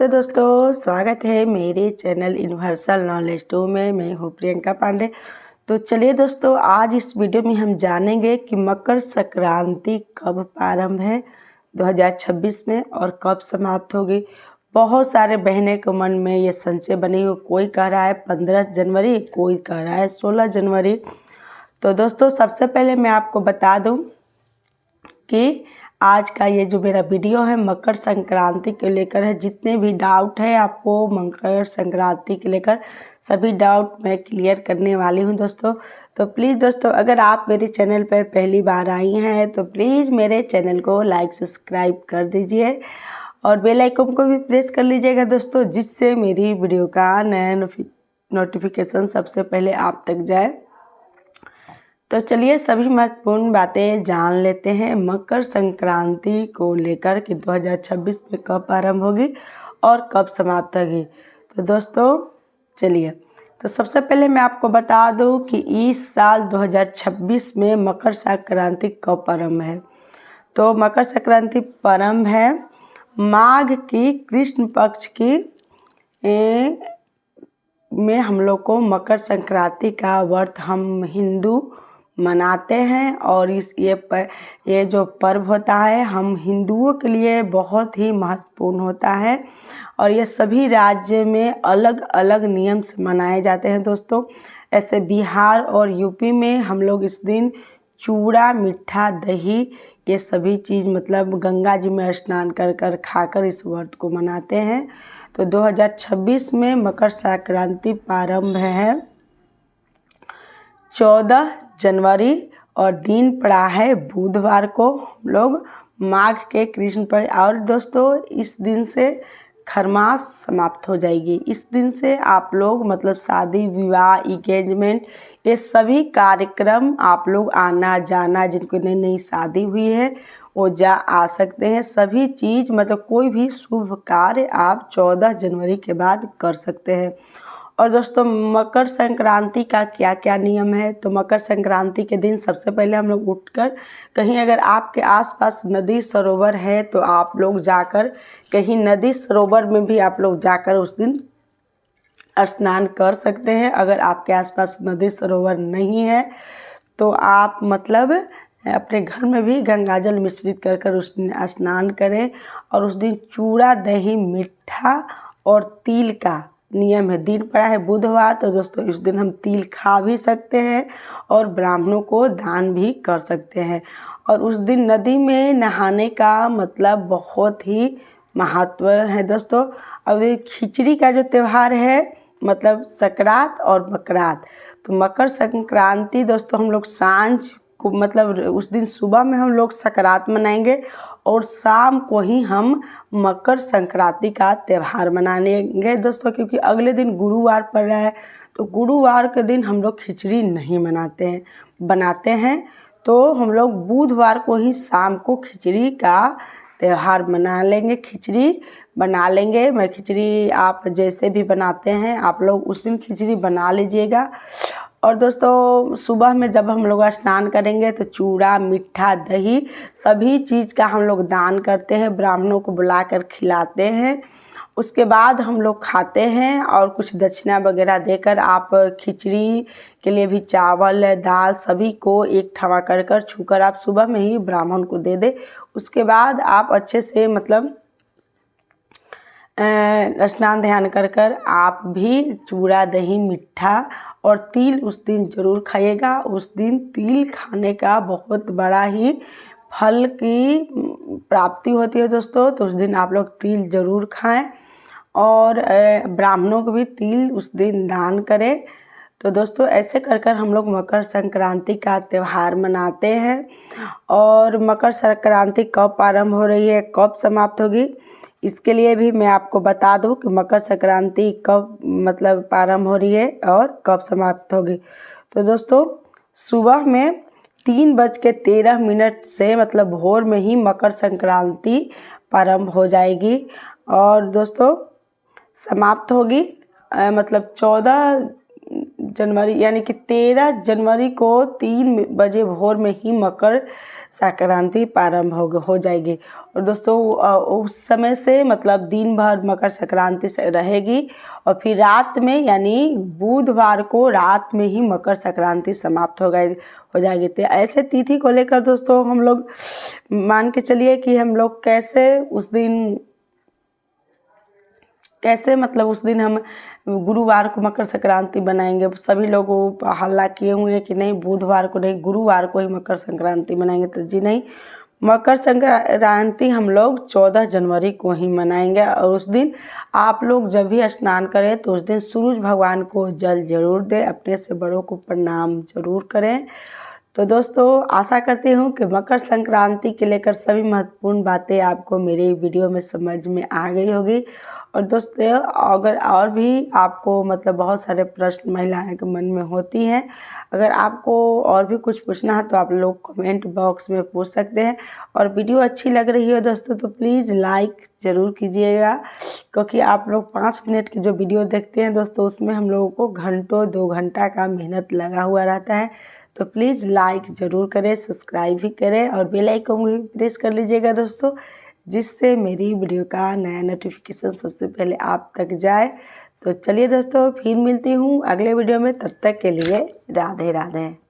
नमस्ते दोस्तों, स्वागत है मेरे चैनल यूनिवर्सल नॉलेज 2 में। मैं हूँ प्रियंका पांडे। तो चलिए दोस्तों, आज इस वीडियो में हम जानेंगे कि मकर संक्रांति कब प्रारंभ है 2026 में और कब समाप्त होगी। बहुत सारे बहनें के मन में ये संशय बनी हुई, कोई कह रहा है 15 जनवरी, कोई कह रहा है 16 जनवरी। तो दोस्तों, सबसे पहले मैं आपको बता दूँ कि आज का ये जो मेरा वीडियो है मकर संक्रांति को लेकर है। जितने भी डाउट है आपको मकर संक्रांति के लेकर, सभी डाउट मैं क्लियर करने वाली हूँ दोस्तों। तो प्लीज़ दोस्तों, अगर आप मेरे चैनल पर पहली बार आई हैं तो प्लीज़ मेरे चैनल को लाइक सब्सक्राइब कर दीजिए और बेल आइकन को भी प्रेस कर लीजिएगा दोस्तों, जिससे मेरी वीडियो का नया नोटिफिकेशन सबसे पहले आप तक जाए। तो चलिए सभी महत्वपूर्ण बातें जान लेते हैं मकर संक्रांति को लेकर कि 2026 में कब प्रारंभ होगी और कब समाप्त होगी। तो दोस्तों चलिए, तो सबसे पहले मैं आपको बता दूं कि इस साल 2026 में मकर संक्रांति कब प्रारंभ है। तो मकर संक्रांति प्रारंभ है माघ की कृष्ण पक्ष की में हम लोग को मकर संक्रांति का व्रत हम हिंदू मनाते हैं। और ये जो पर्व होता है हम हिंदुओं के लिए बहुत ही महत्वपूर्ण होता है और ये सभी राज्य में अलग अलग नियम से मनाए जाते हैं दोस्तों। ऐसे बिहार और यूपी में हम लोग इस दिन चूड़ा, मीठा, दही ये सभी चीज़ मतलब गंगा जी में स्नान कर कर खाकर इस व्रत को मनाते हैं। तो 2026 में मकर संक्रांति प्रारंभ है 14 जनवरी और दिन पड़ा है बुधवार को। हम लोग माघ के कृष्ण पर, और दोस्तों इस दिन से खरमास समाप्त हो जाएगी। इस दिन से आप लोग मतलब शादी विवाह इंगेजमेंट ये सभी कार्यक्रम आप लोग आना जाना, जिनको नई नई शादी हुई है वो आ सकते हैं। सभी चीज़ मतलब कोई भी शुभ कार्य आप 14 जनवरी के बाद कर सकते हैं। और दोस्तों मकर संक्रांति का क्या क्या नियम है। तो मकर संक्रांति के दिन सबसे पहले हम लोग उठकर कहीं, अगर आपके आसपास नदी सरोवर है तो आप लोग जाकर कहीं नदी सरोवर में भी आप लोग जाकर उस दिन स्नान कर सकते हैं। अगर आपके आसपास नदी सरोवर नहीं है तो आप मतलब अपने घर में भी गंगा जल मिश्रित कर कर उस दिन स्नान करें। और उस दिन चूड़ा, दही, मीठा और तिल का नियम है। दिन पड़ा है बुधवार, तो दोस्तों इस दिन हम तिल खा भी सकते हैं और ब्राह्मणों को दान भी कर सकते हैं। और उस दिन नदी में नहाने का मतलब बहुत ही महत्व है दोस्तों। अब खिचड़ी का जो त्यौहार है मतलब सकरात और मकरात, तो मकर संक्रांति दोस्तों हम लोग सांझ को मतलब उस दिन सुबह में हम लोग सकरात मनाएंगे और शाम को ही हम मकर संक्रांति का त्यौहार मनाएंगे दोस्तों। क्योंकि अगले दिन गुरुवार पड़ रहा है, तो गुरुवार के दिन हम लोग खिचड़ी नहीं बनाते हैं। तो हम लोग बुधवार को ही शाम को खिचड़ी का त्यौहार मना लेंगे, खिचड़ी बना लेंगे। मैं खिचड़ी आप जैसे भी बनाते हैं आप लोग उस दिन खिचड़ी बना लीजिएगा। और दोस्तों सुबह में जब हम लोग स्नान करेंगे तो चूड़ा, मीठा, दही सभी चीज़ का हम लोग दान करते हैं, ब्राह्मणों को बुलाकर खिलाते हैं। उसके बाद हम लोग खाते हैं और कुछ दक्षिणा वगैरह देकर आप खिचड़ी के लिए भी चावल, दाल सभी को एक ठवा कर कर छूकर आप सुबह में ही ब्राह्मण को दे दे। उसके बाद आप अच्छे से मतलब स्नान ध्यान कर कर आप भी चूड़ा, दही, मीठा और तिल उस दिन ज़रूर खाइएगा। उस दिन तिल खाने का बहुत बड़ा ही फल की प्राप्ति होती है दोस्तों। तो उस दिन आप लोग तिल ज़रूर खाएं और ब्राह्मणों को भी तिल उस दिन दान करें। तो दोस्तों ऐसे कर कर हम लोग मकर संक्रांति का त्यौहार मनाते हैं। और मकर संक्रांति कब प्रारंभ हो रही है, कब समाप्त होगी, इसके लिए भी मैं आपको बता दूं कि मकर संक्रांति कब मतलब प्रारंभ हो रही है और कब समाप्त होगी। तो दोस्तों सुबह में 3:13 से मतलब भोर में ही मकर संक्रांति प्रारंभ हो जाएगी और दोस्तों समाप्त होगी मतलब 14 जनवरी यानी कि 13 जनवरी को 3 बजे भोर में ही मकर संक्रांति प्रारंभ हो जाएगी। और दोस्तों उस समय से मतलब दिन भर मकर संक्रांति से रहेगी और फिर रात में यानी बुधवार को रात में ही मकर संक्रांति समाप्त हो जाएगी। तो ऐसे तिथि को लेकर दोस्तों हम लोग मान के चलिए कि हम लोग कैसे मतलब उस दिन हम गुरुवार को मकर संक्रांति बनाएंगे। सभी लोग हल्ला किए हुए कि नहीं बुधवार को नहीं, गुरुवार को ही मकर संक्रांति मनाएंगे। तो जी नहीं, मकर संक्रांति हम लोग 14 जनवरी को ही मनाएंगे। और उस दिन आप लोग जब भी स्नान करें तो उस दिन सूरज भगवान को जल जरूर दें, अपने से बड़ों को प्रणाम जरूर करें। तो दोस्तों आशा करती हूँ कि मकर संक्रांति के लेकर सभी महत्वपूर्ण बातें आपको मेरे वीडियो में समझ में आ गई होगी। और दोस्तों अगर और भी आपको मतलब बहुत सारे प्रश्न महिलाएं के मन में होती हैं, अगर आपको और भी कुछ पूछना है तो आप लोग कमेंट बॉक्स में पूछ सकते हैं। और वीडियो अच्छी लग रही है दोस्तों तो प्लीज़ लाइक ज़रूर कीजिएगा, क्योंकि आप लोग 5 मिनट की जो वीडियो देखते हैं दोस्तों उसमें हम लोगों को घंटों 2 घंटा का मेहनत लगा हुआ रहता है। तो प्लीज़ लाइक ज़रूर करें, सब्सक्राइब भी करें और बेल आइकन भी प्रेस कर लीजिएगा दोस्तों, जिससे मेरी वीडियो का नया नोटिफिकेशन सबसे पहले आप तक जाए। तो चलिए दोस्तों फिर मिलती हूँ अगले वीडियो में, तब तक के लिए राधे राधे।